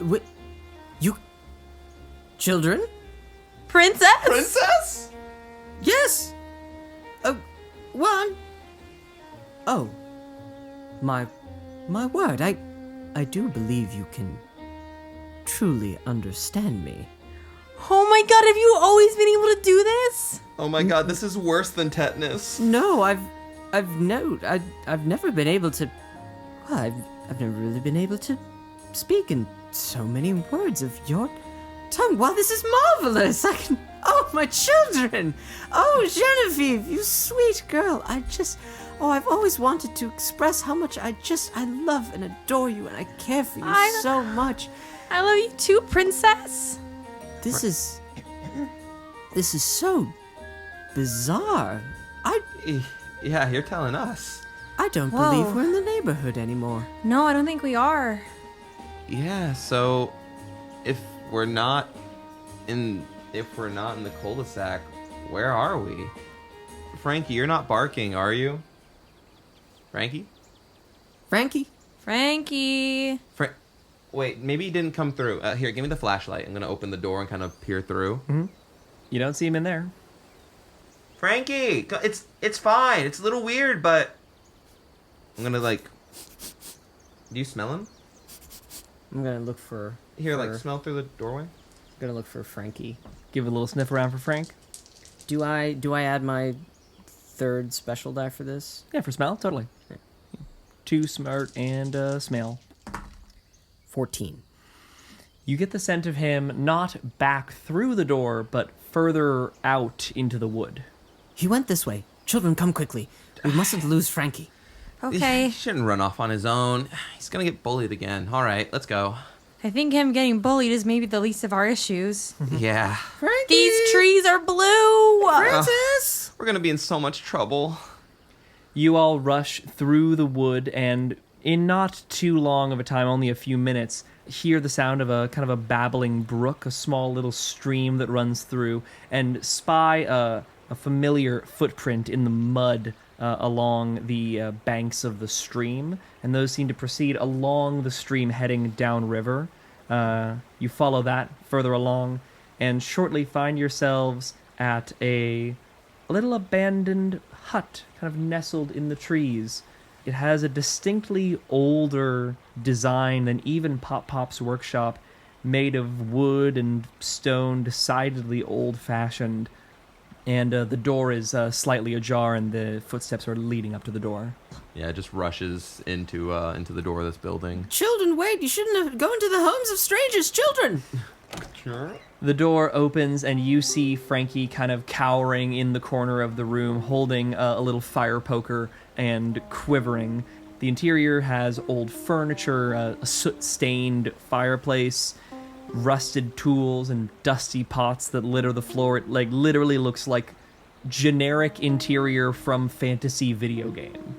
What? You. Children? Princess? Princess? Yes! Well, Oh. My word, I do believe you can truly understand me. Oh my god, have you always been able to do this? Oh my god, this is worse than tetanus. No, I've never been able to. Well, I've never really been able to speak in so many words of your tongue. Wow, this is marvelous! Oh, my children! Oh, Genevieve, you sweet girl! I've always wanted to express how much I love and adore you, and I care for you so much. I love you too, princess. This is so bizarre. Yeah, you're telling us. I don't Whoa. believe we're in the neighborhood anymore. No, I don't think we are. Yeah, so if we're not in the cul-de-sac, where are we? Frankie, you're not barking, are you? Frankie? Frankie? Frankie. Wait, maybe he didn't come through. Here, give me the flashlight. I'm gonna open the door and kind of peer through. Mm-hmm. You don't see him in there. Frankie, it's fine. It's a little weird, but I'm gonna do you smell him? I'm gonna look for. Smell through the doorway. I'm gonna look for Frankie. Give a little sniff around for Frank. Do I add my third special die for this? Yeah, for smell, totally. 2 smart and smell. 14. You get the scent of him not back through the door, but further out into the wood. He went this way. Children, come quickly. We mustn't lose Frankie. Okay. He shouldn't run off on his own. He's gonna get bullied again. All right, let's go. I think him getting bullied is maybe the least of our issues. Yeah. Frankie! These trees are blue! Princess! We're gonna be in so much trouble. You all rush through the wood and in not too long of a time, only a few minutes, hear the sound of a kind of a babbling brook, a small little stream that runs through, and spy a familiar footprint in the mud along the banks of the stream, and those seem to proceed along the stream heading downriver. You follow that further along, and shortly find yourselves at a little abandoned hut, kind of nestled in the trees. It has a distinctly older design than even Pop Pop's workshop, made of wood and stone, decidedly old-fashioned. And the door is slightly ajar, and the footsteps are leading up to the door. Yeah, it just rushes into the door of this building. Children, wait! You shouldn't have gone to the homes of strangers, children! Sure. The door opens, and you see Frankie kind of cowering in the corner of the room, holding a little fire poker and quivering. The interior has old furniture, a soot-stained fireplace, rusted tools, and dusty pots that litter the floor. It literally looks like generic interior from fantasy video game.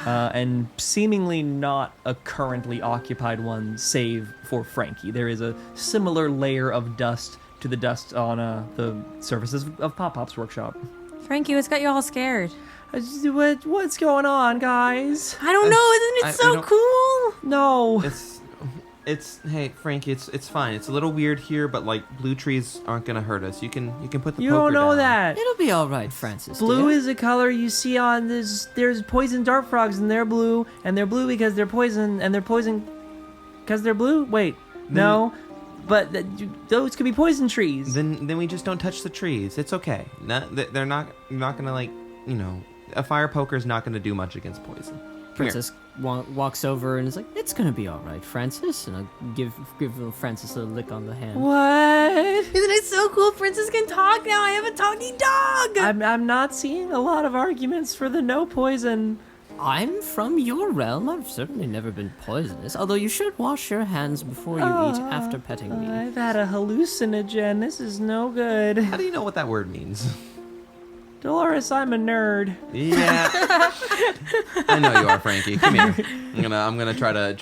And seemingly not a currently occupied one, save for Frankie. There is a similar layer of dust to the dust on the surfaces of Pop-Pop's workshop. Frankie, what's got you all scared? What's going on, guys? I don't know. Isn't it so cool? No. Hey Frankie, it's fine. It's a little weird here, but like blue trees aren't gonna hurt us. You can put the You poker don't know down. that. It'll be all right, Francis. Blue dear. is a color you see on this. There's poison dart frogs, and they're blue because they're poison, and they're poison because they're blue. Wait, no, but those could be poison trees. Then we just don't touch the trees. It's okay. They're not gonna like a fire poker is not gonna do much against poison. Come here. Princess walks over and is like, "It's gonna be all right, Francis," and I give little Francis a lick on the hand. What? Isn't it so cool? Princess can talk now. I have a talking dog. I'm not seeing a lot of arguments for the no poison. I'm from your realm. I've certainly never been poisonous, although you should wash your hands before you eat after petting me. I've had a hallucinogen. This is no good. How do you know what that word means? Dolores, I'm a nerd. Yeah, I know you are, Frankie. Come here. I'm gonna try to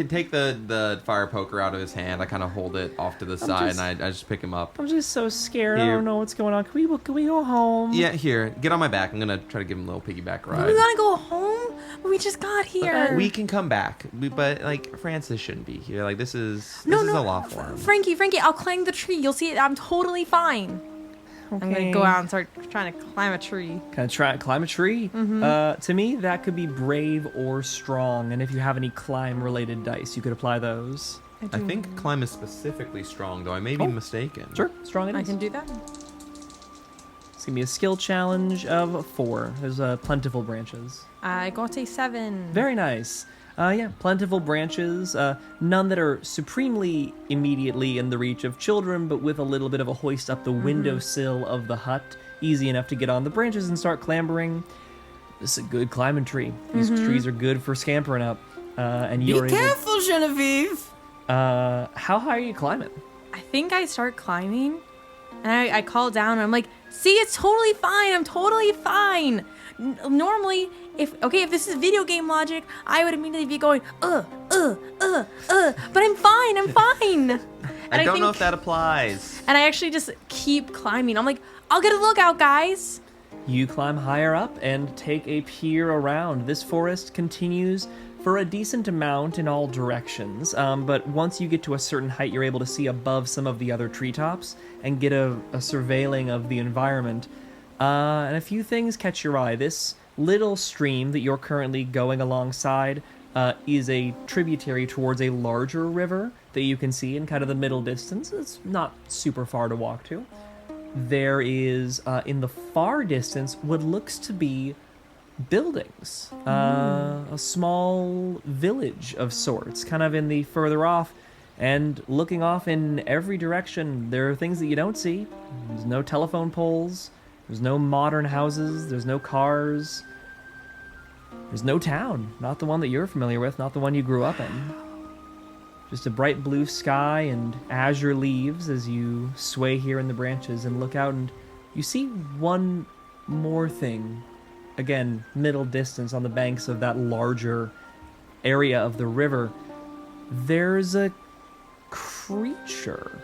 take the fire poker out of his hand. I kind of hold it off to the side, and I just pick him up. I'm just so scared. I Here. don't know what's going on. Can we go home? Yeah, here, get on my back. I'm gonna try to give him a little piggyback ride. We gotta go home. We just got here. We can come back, but like Francis shouldn't be here. Like this is a lot for him. Frankie, I'll climb the tree. You'll see it. I'm totally fine. I'm gonna go out and start trying to climb a tree. Can I try and climb a tree? To me, that could be brave or strong. And if you have any climb-related dice, you could apply those. I think climb is specifically strong, though. I may be mistaken. Sure, strong it I is. can do that. It's gonna be a skill challenge of 4. There's plentiful branches. I got a 7. Very nice. Plentiful branches, none that are supremely immediately in the reach of children, but with a little bit of a hoist up the windowsill of the hut, easy enough to get on the branches and start clambering. This is a good climbing tree. These trees are good for scampering up. And Be you're careful, Genevieve. How high are you climbing? I think I start climbing, and I call down, and I'm like, see, it's totally fine. I'm totally fine. Normally, if this is video game logic, I would immediately be going, but I'm fine. And I don't know think- if that applies. And I actually just keep climbing. I'm like, I'll get a lookout, guys. You climb higher up and take a peer around. This forest continues for a decent amount in all directions, but once you get to a certain height, you're able to see above some of the other treetops and get a surveilling of the environment. And a few things catch your eye. This little stream that you're currently going alongside is a tributary towards a larger river that you can see in kind of the middle distance. It's not super far to walk to. There is, in the far distance, what looks to be buildings. A small village of sorts, kind of in the further off. And looking off in every direction, there are things that you don't see. There's no telephone poles. There's no modern houses. There's no cars. There's no town. Not the one that you're familiar with. Not the one you grew up in. Just a bright blue sky and azure leaves as you sway here in the branches and look out, and you see one more thing. Again, middle distance on the banks of that larger area of the river. There's a creature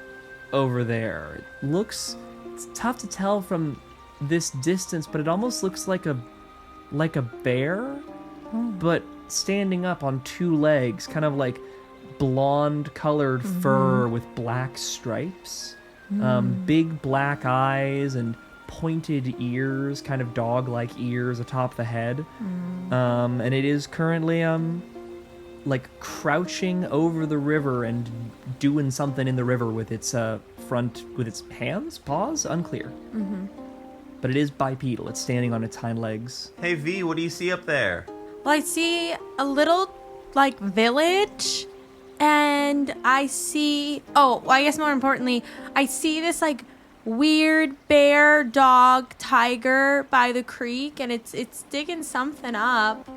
over there. It's tough to tell from this distance, but it almost looks like a bear, but standing up on 2 legs, kind of like blonde colored fur with black stripes, big black eyes and pointed ears, kind of dog-like ears atop the head. And it is currently like crouching over the river and doing something in the river with its with its hands, paws, unclear. But it is bipedal. It's standing on its hind legs. Hey V, what do you see up there? Well, I see a little, village, and I see... Oh, well, I guess more importantly, I see this, weird bear, dog, tiger by the creek, and it's digging something up.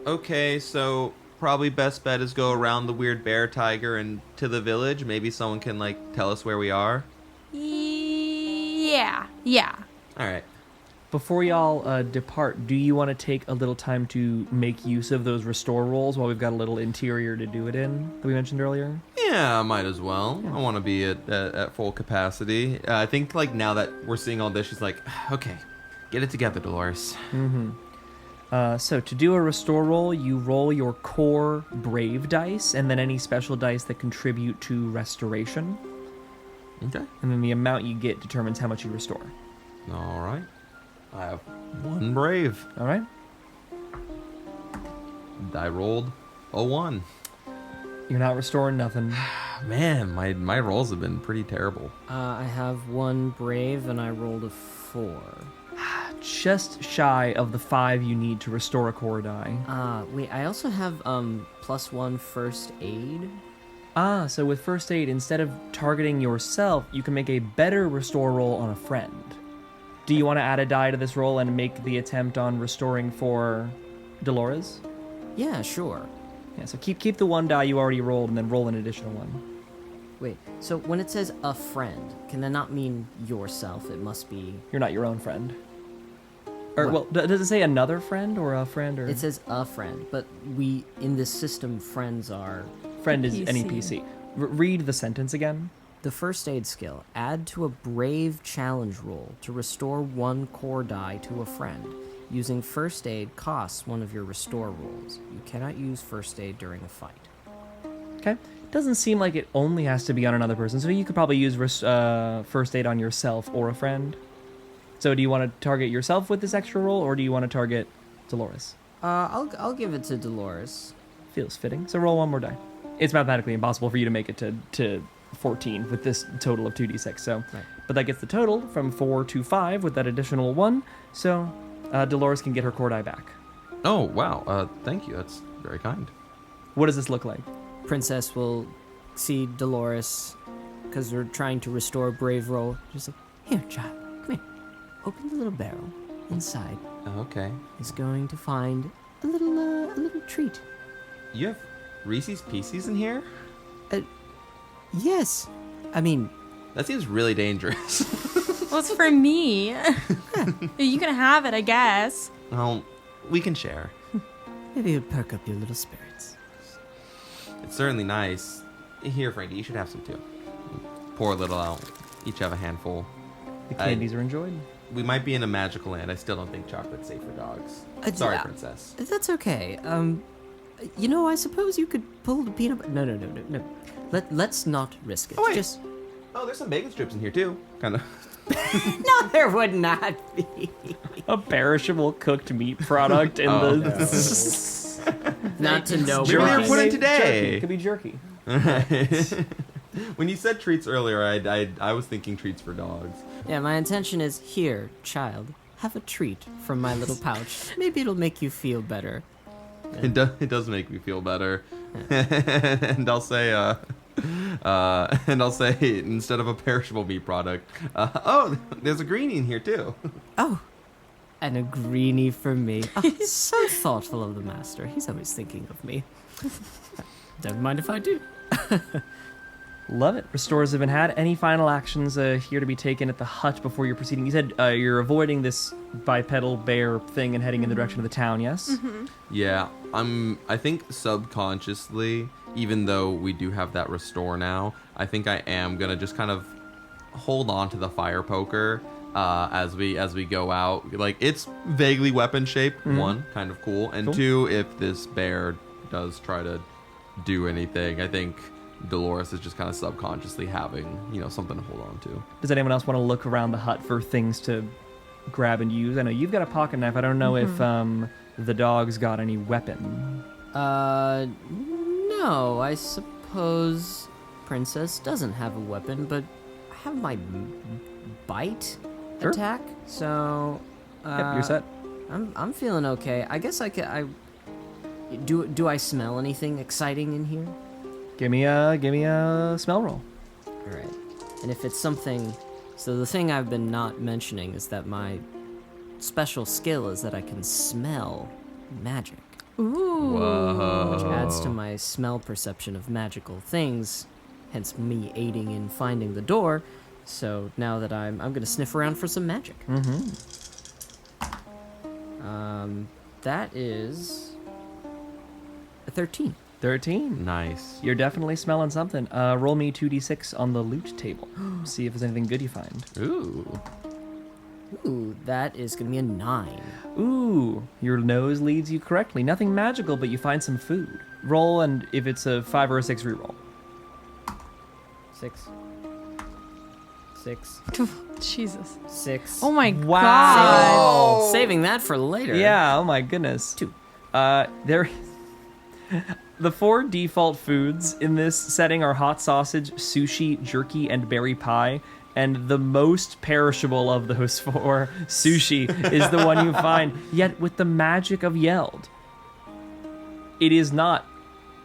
Okay, so probably best bet is go around the weird bear, tiger, and to the village. Maybe someone can, tell us where we are. Yeah. All right. Before y'all depart, do you want to take a little time to make use of those restore rolls while we've got a little interior to do it in that we mentioned earlier? Yeah, might as well. I want to be at full capacity. I think like now that we're seeing all this, she's like, okay, get it together, Dolores. So to do a restore roll, you roll your core brave dice and then any special dice that contribute to restoration. Okay. And then the amount you get determines how much you restore. All right. I have 1 brave. All right? I rolled a 1. You're not restoring nothing. Man, my rolls have been pretty terrible. I have 1 brave and I rolled a 4. Just shy of the 5 you need to restore a core die. Wait, I also have +1 first aid. So with first aid, instead of targeting yourself, you can make a better restore roll on a friend. Do you want to add a die to this roll and make the attempt on restoring for Dolores? Yeah, sure. Yeah, so keep the 1 die you already rolled and then roll an additional 1. Wait, so when it says a friend, can that not mean yourself? It must be... You're not your own friend. Or, What? well, does it say another friend or a friend? Or It says a friend, but we, in this system, friends are... friend is any NPC. PC. Read the sentence again. The first aid skill. Add to a brave challenge roll to restore 1 core die to a friend. Using first aid costs 1 of your restore rolls. You cannot use first aid during a fight. Okay. Doesn't seem like it only has to be on another person, so you could probably use first aid on yourself or a friend. So do you want to target yourself with this extra roll, or do you want to target Dolores? I'll give it to Dolores. Feels fitting. So roll 1 more die. It's mathematically impossible for you to make it to 14 with this total of 2d6. So, Right. but that gets the total from 4 to 5 with that additional 1. So Dolores can get her core die back. Oh, wow. Thank you. That's very kind. What does this look like? Princess will see Dolores, because we're trying to restore brave roll. Just like, here, child, come here. Open the little barrel. Inside Okay. is going to find a little treat. You have Reese's Pieces in here? Yes. I mean, That seems really dangerous. Well, it's for me. You can have it, I guess. Well, we can share. maybe it'll perk up your little spirits. It's certainly nice. Here, Frankie, you should have some too. Pour a little out. Each have a handful. The candies are enjoyed. We might be in a magical land. I still don't think chocolate's safe for dogs. Sorry, yeah. princess. That's okay. I suppose you could pull the peanut butter. No. Let's not risk it. Oh, wait. Just Oh, there's some bacon strips in here too. Kind of. no, there would not be. A perishable cooked meat product in Oh, the... Not to know. Maybe they were why. put in Jerky. today. It could be jerky. When you said treats earlier, I was thinking treats for dogs. Yeah, my intention is here, child. Have a treat from my little pouch. Maybe it'll make you feel better. It does make me feel better. And I'll say instead of a perishable meat product, oh, there's a greenie in here too. Oh, and a greenie for me. Oh, so thoughtful of the master. He's always thinking of me. Don't mind if I do. Love it. Restores have been had. Any final actions here to be taken at the hut before you're proceeding? You said you're avoiding this bipedal bear thing and heading in the direction of the town, yes? Mm-hmm. Yeah, I think subconsciously, even though we do have that restore now, I think I am gonna just kind of hold on to the fire poker as we go out. Like, it's vaguely weapon shaped. One, kind of cool, and Cool. two, if this bear does try to do anything, I think Dolores is just kind of subconsciously having, something to hold on to. Does anyone else want to look around the hut for things to grab and use? I know you've got a pocket knife. I don't know if the dog's got any weapon. No, I suppose Princess doesn't have a weapon, but I have my bite Sure. attack, so Yep, you're set. I'm feeling okay. I guess do I smell anything exciting in here? Give me a smell roll. All right. And if it's something, so the thing I've been not mentioning is that my special skill is that I can smell magic, Ooh. which adds to my smell perception of magical things, hence me aiding in finding the door. So now that I'm gonna sniff around for some magic. Mm-hmm. That is a 13. 13. Nice. You're definitely smelling something. Roll me 2d6 on the loot table. See if there's anything good you find. Ooh. Ooh, that is gonna be a 9. Ooh, your nose leads you correctly. Nothing magical, but you find some food. Roll, and if it's a 5 or a 6, reroll. 6. 6. Jesus. 6. Oh my Wow. god. Saving that for later. Yeah, oh my goodness. 2. There. The 4 default foods in this setting are hot sausage, sushi, jerky, and berry pie. And the most perishable of those 4, sushi, is the one you find. Yet with the magic of Yeld, it is not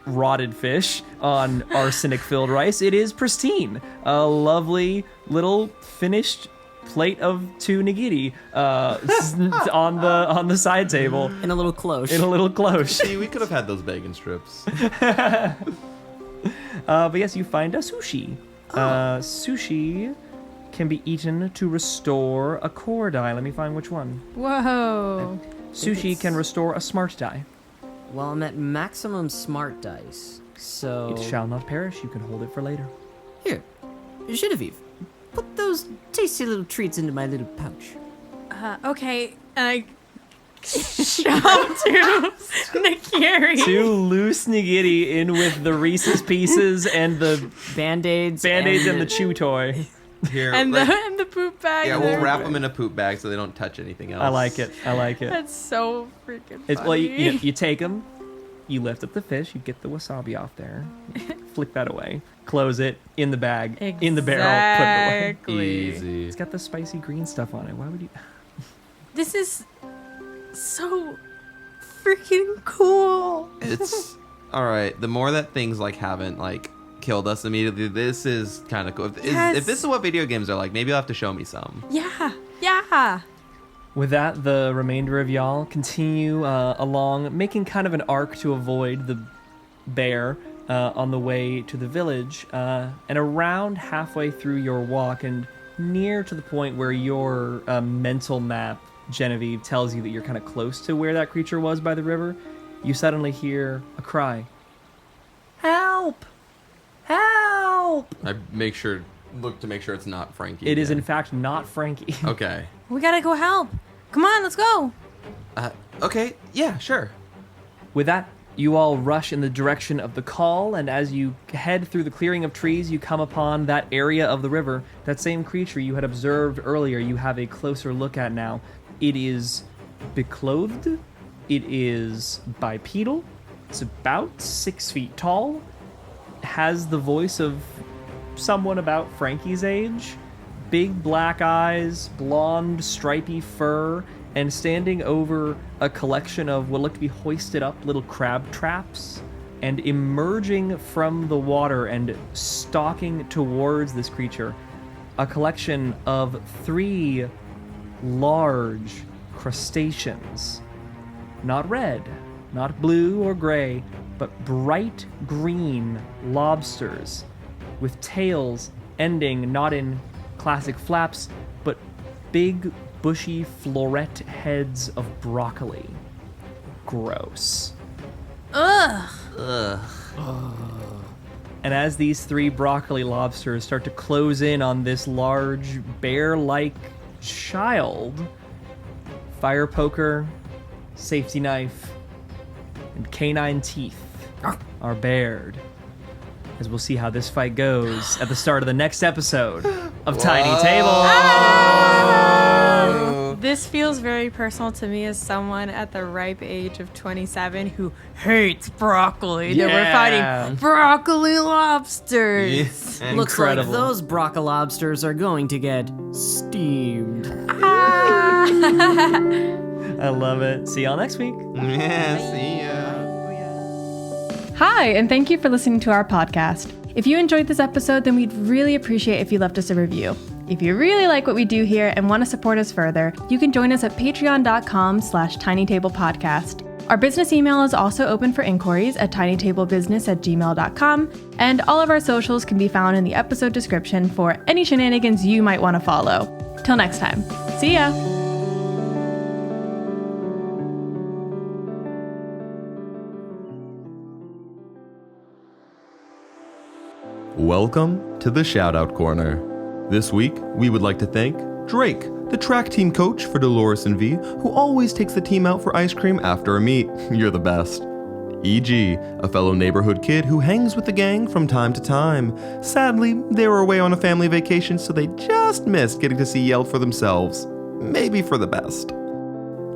rotted fish on arsenic-filled rice. It is pristine. A lovely little finished plate of 2 nigiri on the side table. In a little cloche. In a little cloche. See, we could have had those bacon strips. But yes, you find a sushi. Sushi can be eaten to restore a core die. Let me find which one. Whoa. Sushi can restore a smart die. Well, I'm at maximum smart dice, so... It shall not perish. You can hold it for later. Here, Genevieve, put those tasty little treats into my little pouch. Okay. And I shove to Nakiri. 2 loose nigiri in with the Reese's Pieces and the Band-Aids. Band-Aids and the chew toy. Here, And like- the poop bag. yeah, and we'll everything. wrap them in a poop bag so they don't touch anything else. I like it. I like it. That's so freaking It's, funny. well, you take them, you lift up the fish, you get the wasabi off there, flick that away, close it in the bag, in the barrel, put it away. Exactly. Easy. It's got the spicy green stuff on it. Why would you? This is so freaking cool. It's all right. The more that things like haven't like killed us immediately, this is kind of cool. Yes. If this is what video games are like, maybe you'll have to show me some. Yeah. Yeah. With that, the remainder of y'all continue along, making kind of an arc to avoid the bear on the way to the village. And around halfway through your walk and near to the point where your mental map, Genevieve, tells you that you're kind of close to where that creature was by the river, you suddenly hear a cry. Help! Help! I look to make sure it's not Frankie. It is in again. fact not Frankie. Okay. We gotta go help. Come on, let's go. Okay. Yeah. Sure. With that, you all rush in the direction of the call, and as you head through the clearing of trees, you come upon that area of the river. That same creature you had observed earlier, you have a closer look at now. It is beclothed. It is bipedal. It's about 6 feet tall. Has the voice of someone about Frankie's age. Big black eyes, blonde stripy fur, and standing over a collection of what look to be hoisted up little crab traps. And emerging from the water and stalking towards this creature, a collection of 3 large crustaceans. Not red, not blue or gray, but bright green lobsters with tails ending not in classic flaps, but big, bushy floret heads of broccoli. Gross. Ugh. And as these 3 broccoli lobsters start to close in on this large, bear-like child, fire poker, safety knife, and canine teeth are bared. As we'll see how this fight goes at the start of the next episode of Tiny Table. This feels very personal to me as someone at the ripe age of 27 who hates broccoli. That we're Yeah. fighting broccoli lobsters. Looks like Incredible. those broccolobsters are going to get steamed. I love it. See y'all next week. Yeah. See ya. Hi, and thank you for listening to our podcast. If you enjoyed this episode, then we'd really appreciate if you left us a review. If you really like what we do here and want to support us further, you can join us at patreon.com/tinytablepodcast. Our business email is also open for inquiries at tinytablebusiness@gmail.com, and all of our socials can be found in the episode description for any shenanigans you might want to follow. Till next time, see ya! Welcome to the Shoutout Corner. This week, we would like to thank Drake, the track team coach for Dolores and V, who always takes the team out for ice cream after a meet. You're the best. E.G., a fellow neighborhood kid who hangs with the gang from time to time. Sadly, they were away on a family vacation, so they just missed getting to see Yeld for themselves. Maybe for the best.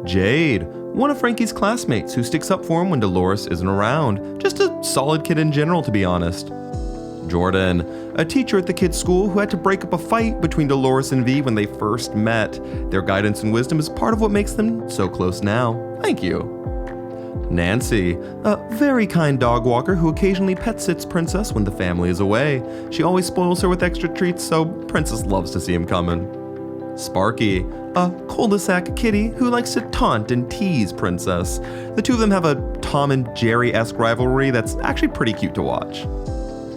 Jade, one of Frankie's classmates who sticks up for him when Dolores isn't around. Just a solid kid in general, to be honest. Jordan, a teacher at the kids' school who had to break up a fight between Dolores and V when they first met. Their guidance and wisdom is part of what makes them so close now. Thank you. Nancy, a very kind dog walker who occasionally pet sits Princess when the family is away. She always spoils her with extra treats, so Princess loves to see him coming. Sparky, a cul-de-sac kitty who likes to taunt and tease Princess. The two of them have a Tom and Jerry-esque rivalry that's actually pretty cute to watch.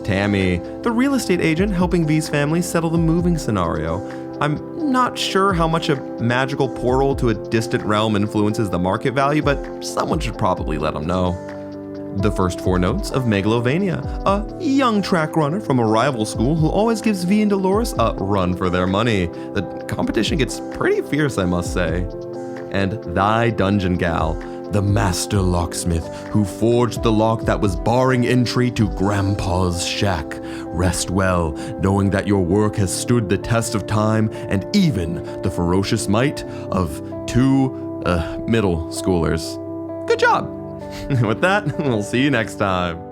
Tammy, the real estate agent helping V's family settle the moving scenario. I'm not sure how much a magical portal to a distant realm influences the market value, but someone should probably let them know. The first four notes of Megalovania, a young track runner from a rival school who always gives V and Dolores a run for their money. The competition gets pretty fierce, I must say. And Thy Dungeon Gal, the master locksmith who forged the lock that was barring entry to Grandpa's shack. Rest well, knowing that your work has stood the test of time and even the ferocious might of two middle schoolers. Good job! With that, we'll see you next time.